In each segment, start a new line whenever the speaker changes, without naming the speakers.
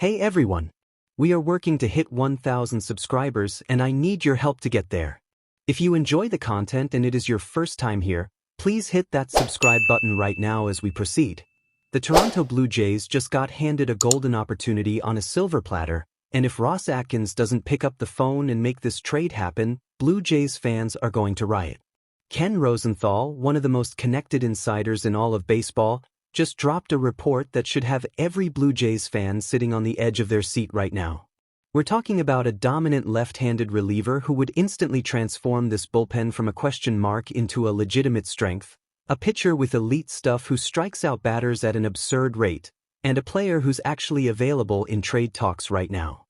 Hey everyone! We are working to hit 1,000 subscribers and I need your help to get there. If you enjoy the content and it is your first time here, please hit that subscribe button right now as we proceed. The Toronto Blue Jays just got handed a golden opportunity on a silver platter, and if Atkins doesn't pick up the phone and make this trade happen, Blue Jays fans are going to riot. Ken Rosenthal, one of the most connected insiders in all of baseball, just dropped a report that should have every Blue Jays fan sitting on the edge of their seat right now. We're talking about a dominant left-handed reliever who would instantly transform this bullpen from a question mark into a legitimate strength, a pitcher with elite stuff who strikes out batters at an absurd rate, and a player who's actually available in trade talks right now.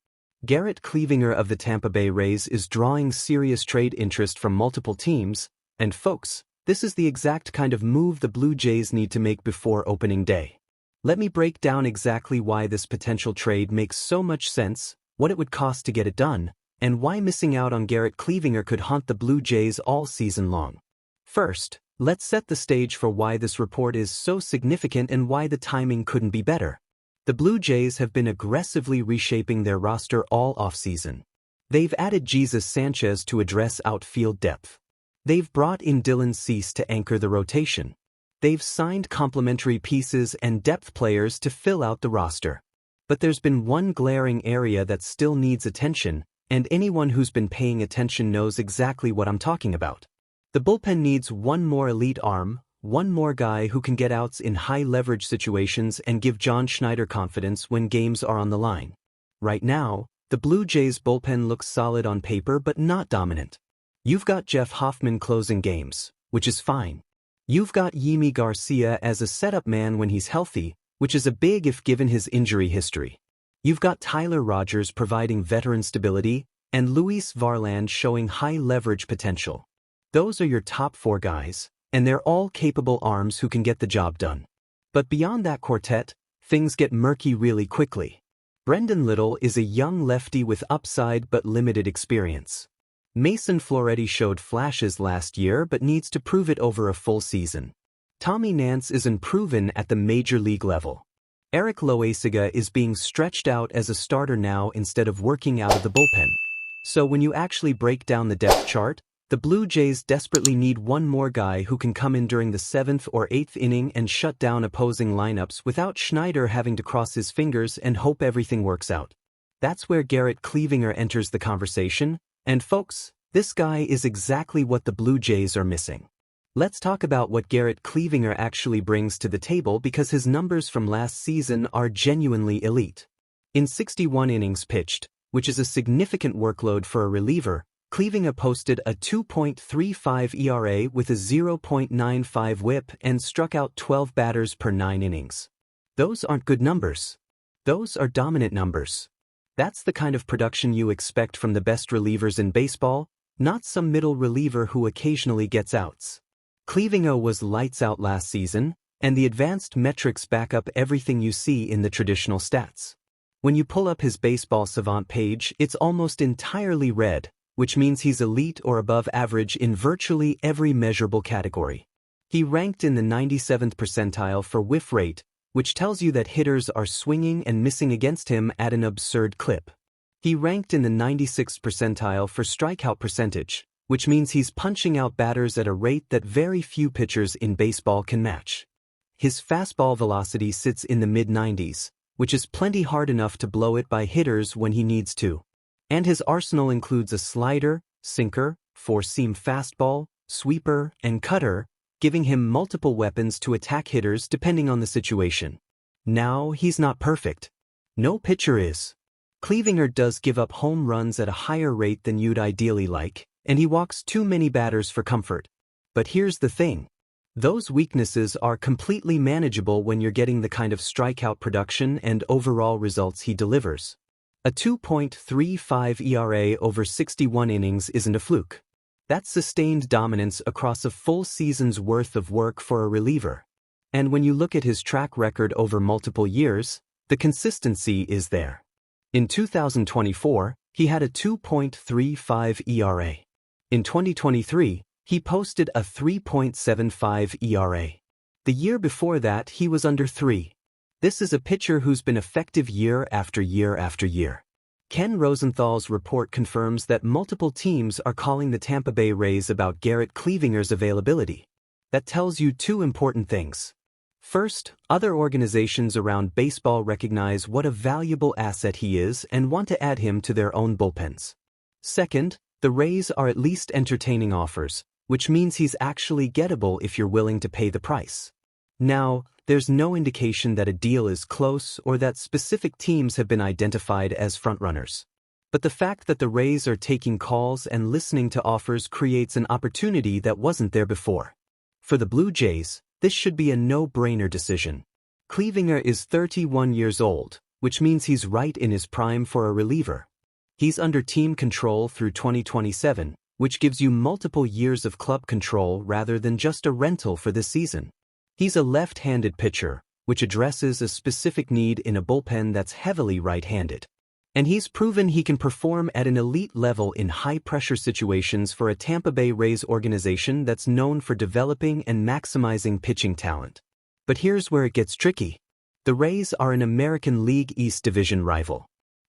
Garrett Cleavinger of the Tampa Bay Rays is drawing serious trade interest from multiple teams, and folks, this is the exact kind of move the Blue Jays need to make before opening day. Let me break down exactly why this potential trade makes so much sense, what it would cost to get it done, and why missing out on Garrett Cleavinger could haunt the Blue Jays all season long. First, let's set the stage for why this report is so significant and why the timing couldn't be better. The Blue Jays have been aggressively reshaping their roster all offseason. They've added Jesus Sanchez to address outfield depth. They've brought in Dylan Cease to anchor the rotation. They've signed complementary pieces and depth players to fill out the roster. But there's been one glaring area that still needs attention, and anyone who's been paying attention knows exactly what I'm talking about. The bullpen needs one more elite arm, one more guy who can get outs in high-leverage situations and give John Schneider confidence when games are on the line. Right now, the Blue Jays bullpen looks solid on paper but not dominant. You've got Jeff Hoffman closing games, which is fine. You've got Yimi Garcia as a setup man when he's healthy, which is a big if given his injury history. You've got Tyler Rogers providing veteran stability, and Luis Varland showing high-leverage potential. Those are your top four guys, and they're all capable arms who can get the job done. But beyond that quartet, things get murky really quickly. Brendan Little is a young lefty with upside but limited experience. Mason Fleury showed flashes last year but needs to prove it over a full season. Tommy Nance is unproven at the major league level. Eric Loaizaga is being stretched out as a starter now instead of working out of the bullpen. So when you actually break down the depth chart, the Blue Jays desperately need one more guy who can come in during the 7th or 8th inning and shut down opposing lineups without Schneider having to cross his fingers and hope everything works out. That's where Garrett Cleavinger enters the conversation, and folks, this guy is exactly what the Blue Jays are missing. Let's talk about what Garrett Cleavinger actually brings to the table because his numbers from last season are genuinely elite. In 61 innings pitched, which is a significant workload for a reliever, Cleavinger posted a 2.35 ERA with a 0.95 whip and struck out 12 batters per 9 innings. Those aren't good numbers. Those are dominant numbers. That's the kind of production you expect from the best relievers in baseball, not some middle reliever who occasionally gets outs. Cleavinger was lights out last season, and the advanced metrics back up everything you see in the traditional stats. When you pull up his Baseball Savant page, it's almost entirely red, which means he's elite or above average in virtually every measurable category. He ranked in the 97th percentile for whiff rate, which tells you that hitters are swinging and missing against him at an absurd clip. He ranked in the 96th percentile for strikeout percentage, which means he's punching out batters at a rate that very few pitchers in baseball can match. His fastball velocity sits in the mid-90s, which is plenty hard enough to blow it by hitters when he needs to. And his arsenal includes a slider, sinker, four-seam fastball, sweeper, and cutter, giving him multiple weapons to attack hitters depending on the situation. Now, he's not perfect. No pitcher is. Cleavinger does give up home runs at a higher rate than you'd ideally like, and he walks too many batters for comfort. But here's the thing. Those weaknesses are completely manageable when you're getting the kind of strikeout production and overall results he delivers. A 2.35 ERA over 61 innings isn't a fluke. That's sustained dominance across a full season's worth of work for a reliever. And when you look at his track record over multiple years, the consistency is there. In 2024, he had a 2.35 ERA. In 2023, he posted a 3.75 ERA. The year before that, he was under 3. This is a pitcher who's been effective year after year after year. Ken Rosenthal's report confirms that multiple teams are calling the Tampa Bay Rays about Garrett Cleavinger's availability. That tells you two important things. First, other organizations around baseball recognize what a valuable asset he is and want to add him to their own bullpens. Second, the Rays are at least entertaining offers, which means he's actually gettable if you're willing to pay the price. Now, there's no indication that a deal is close or that specific teams have been identified as frontrunners. But the fact that the Rays are taking calls and listening to offers creates an opportunity that wasn't there before. For the Blue Jays, this should be a no-brainer decision. Cleavinger is 31 years old, which means he's right in his prime for a reliever. He's under team control through 2027, which gives you multiple years of club control rather than just a rental for this season. He's a left-handed pitcher, which addresses a specific need in a bullpen that's heavily right-handed. And he's proven he can perform at an elite level in high-pressure situations for a Tampa Bay Rays organization that's known for developing and maximizing pitching talent. But here's where it gets tricky. The Rays are an American League East Division rival.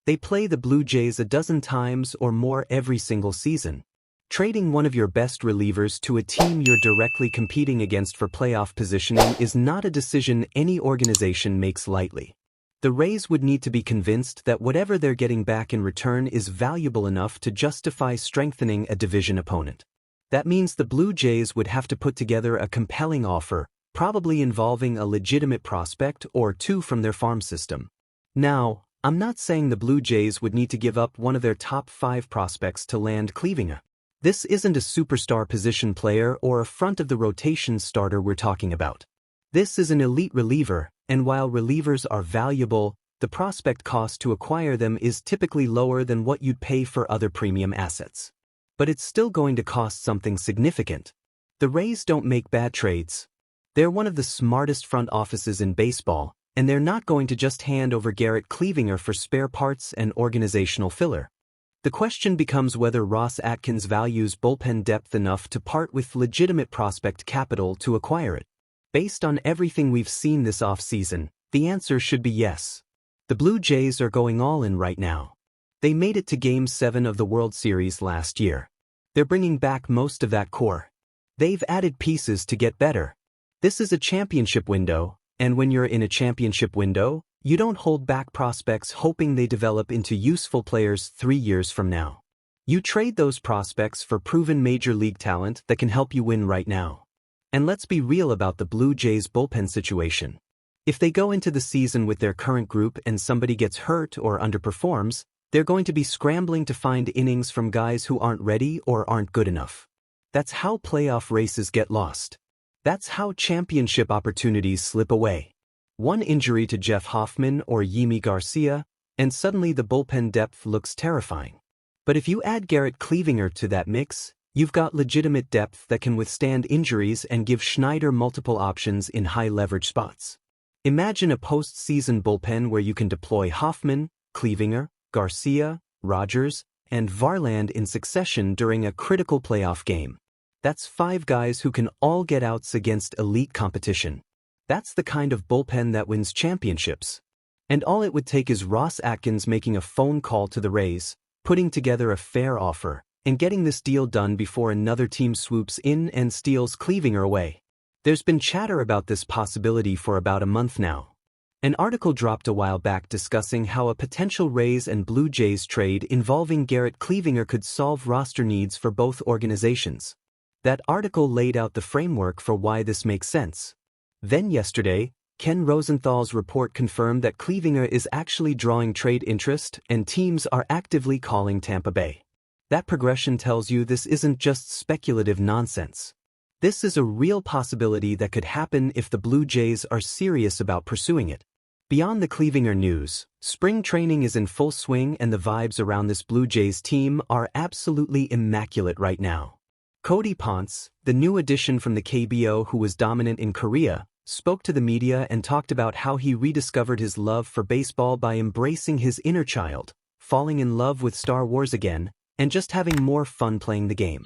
They play the Blue Jays a dozen times or more every single season. Trading one of your best relievers to a team you're directly competing against for playoff positioning is not a decision any organization makes lightly. The Rays would need to be convinced that whatever they're getting back in return is valuable enough to justify strengthening a division opponent. That means the Blue Jays would have to put together a compelling offer, probably involving a legitimate prospect or two from their farm system. Now, I'm not saying the Blue Jays would need to give up one of their top 5 prospects to land Cleavinger. This isn't a superstar position player or a front-of-the-rotation starter we're talking about. This is an elite reliever, and while relievers are valuable, the prospect cost to acquire them is typically lower than what you'd pay for other premium assets. But it's still going to cost something significant. The Rays don't make bad trades. They're one of the smartest front offices in baseball, and they're not going to just hand over Garrett Cleavinger for spare parts and organizational filler. The question becomes whether Ross Atkins values bullpen depth enough to part with legitimate prospect capital to acquire it. Based on everything we've seen this offseason, the answer should be yes. The Blue Jays are going all in right now. They made it to Game 7 of the World Series last year. They're bringing back most of that core. They've added pieces to get better. This is a championship window, and when you're in a championship window, you don't hold back prospects hoping they develop into useful players 3 years from now. You trade those prospects for proven major league talent that can help you win right now. And let's be real about the Blue Jays bullpen situation. If they go into the season with their current group and somebody gets hurt or underperforms, they're going to be scrambling to find innings from guys who aren't ready or aren't good enough. That's how playoff races get lost. That's how championship opportunities slip away. One injury to Jeff Hoffman or Yimi Garcia, and suddenly the bullpen depth looks terrifying. But if you add Garrett Cleavinger to that mix, you've got legitimate depth that can withstand injuries and give Schneider multiple options in high-leverage spots. Imagine a postseason bullpen where you can deploy Hoffman, Cleavinger, Garcia, Rogers, and Varland in succession during a critical playoff game. That's 5 guys who can all get outs against elite competition. That's the kind of bullpen that wins championships. And all it would take is Ross Atkins making a phone call to the Rays, putting together a fair offer, and getting this deal done before another team swoops in and steals Cleavinger away. There's been chatter about this possibility for about a month now. An article dropped a while back discussing how a potential Rays and Blue Jays trade involving Garrett Cleavinger could solve roster needs for both organizations. That article laid out the framework for why this makes sense. Then yesterday, Ken Rosenthal's report confirmed that Cleavinger is actually drawing trade interest and teams are actively calling Tampa Bay. That progression tells you this isn't just speculative nonsense. This is a real possibility that could happen if the Blue Jays are serious about pursuing it. Beyond the Cleavinger news, spring training is in full swing and the vibes around this Blue Jays team are absolutely immaculate right now. Cody Ponce, the new addition from the KBO who was dominant in Korea, spoke to the media and talked about how he rediscovered his love for baseball by embracing his inner child, falling in love with Star Wars again, and just having more fun playing the game.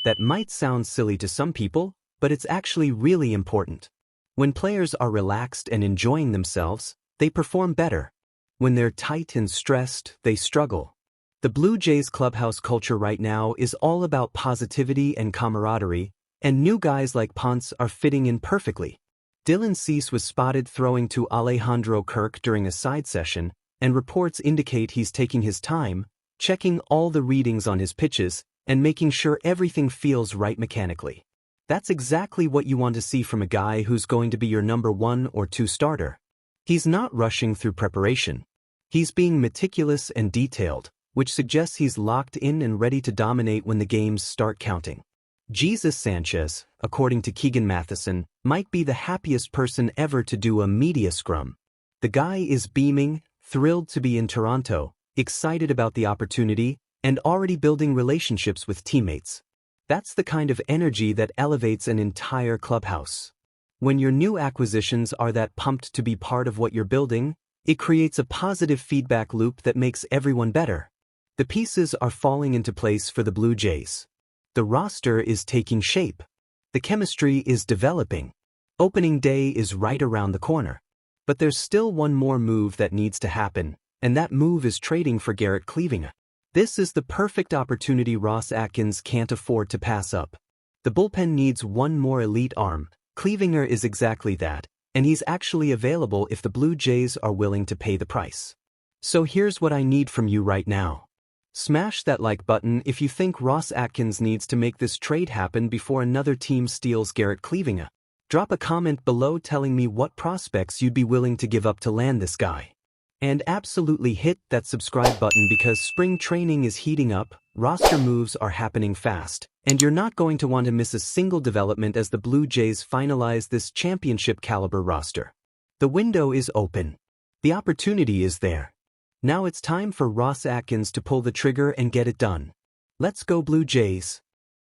That might sound silly to some people, but it's actually really important. When players are relaxed and enjoying themselves, they perform better. When they're tight and stressed, they struggle. The Blue Jays clubhouse culture right now is all about positivity and camaraderie, and new guys like Ponce are fitting in perfectly. Dylan Cease was spotted throwing to Alejandro Kirk during a side session, and reports indicate he's taking his time, checking all the readings on his pitches, and making sure everything feels right mechanically. That's exactly what you want to see from a guy who's going to be your number 1 or 2 starter. He's not rushing through preparation. He's being meticulous and detailed, which suggests he's locked in and ready to dominate when the games start counting. Jesus Sanchez, according to Keegan Matheson, might be the happiest person ever to do a media scrum. The guy is beaming, thrilled to be in Toronto, excited about the opportunity, and already building relationships with teammates. That's the kind of energy that elevates an entire clubhouse. When your new acquisitions are that pumped to be part of what you're building, it creates a positive feedback loop that makes everyone better. The pieces are falling into place for the Blue Jays. The roster is taking shape. The chemistry is developing. Opening day is right around the corner. But there's still one more move that needs to happen, and that move is trading for Garrett Cleavinger. This is the perfect opportunity Ross Atkins can't afford to pass up. The bullpen needs one more elite arm. Cleavinger is exactly that, and he's actually available if the Blue Jays are willing to pay the price. So here's what I need from you right now. Smash that like button if you think Ross Atkins needs to make this trade happen before another team steals Garrett Cleavinger. Drop a comment below telling me what prospects you'd be willing to give up to land this guy. And absolutely hit that subscribe button because spring training is heating up, roster moves are happening fast, and you're not going to want to miss a single development as the Blue Jays finalize this championship-caliber roster. The window is open. The opportunity is there. Now it's time for Ross Atkins to pull the trigger and get it done. Let's go Blue Jays.